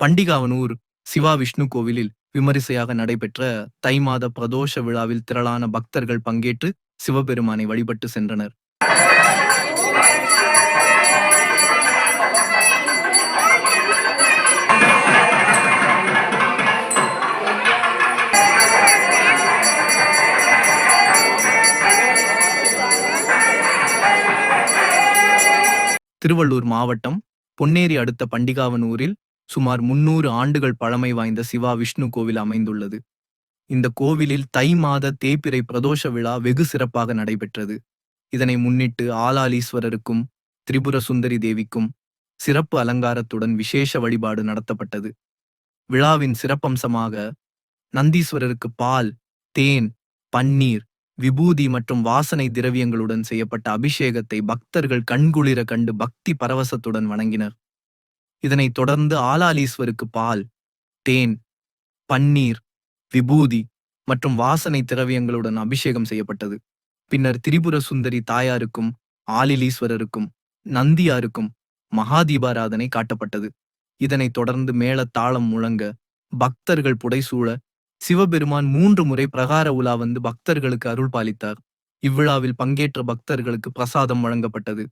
பண்டிகாவனூர் சிவா விஷ்ணு கோவிலில் விமரிசையாக நடைபெற்ற தை மாத பிரதோஷ விழாவில் திரளான பக்தர்கள் பங்கேற்று சிவபெருமானை வழிபட்டு சென்றனர். திருவள்ளூர் மாவட்டம் பொன்னேரி அடுத்த பண்டிகாவனூரில் சுமார் 300 ஆண்டுகள் பழமை வாய்ந்த சிவா விஷ்ணு கோவில் அமைந்துள்ளது. இந்த கோவிலில் தை மாத தேய்பிறை பிரதோஷ விழா வெகு சிறப்பாக நடைபெற்றது. இதனை முன்னிட்டு ஆலாலீஸ்வரருக்கும் திரிபுர சுந்தரி தேவிக்கும் சிறப்பு அலங்காரத்துடன் விசேஷ வழிபாடு நடத்தப்பட்டது. விழாவின் சிறப்பம்சமாக நந்தீஸ்வரருக்கு பால், தேன், பன்னீர், விபூதி மற்றும் வாசனை திரவியங்களுடன் செய்யப்பட்ட அபிஷேகத்தை பக்தர்கள் கண்குளிர கண்டு பக்தி பரவசத்துடன் வணங்கினர். இதனைத் தொடர்ந்து ஆலாலீஸ்வருக்கு பால், தேன், பன்னீர், விபூதி மற்றும் வாசனை திரவியங்களுடன் அபிஷேகம் செய்யப்பட்டது. பின்னர் திரிபுர சுந்தரி தாயாருக்கும் ஆலிலீஸ்வரருக்கும் நந்தியாருக்கும் மகாதீபாராதனை காட்டப்பட்டது. இதனைத் தொடர்ந்து மேள தாளம் முழங்க பக்தர்கள் புடைசூழ சிவபெருமான் 3 முறை பிரகார உலா வந்து பக்தர்களுக்கு அருள் பாலித்தார். இவ்விழாவில் பங்கேற்ற பக்தர்களுக்கு பிரசாதம் வழங்கப்பட்டது.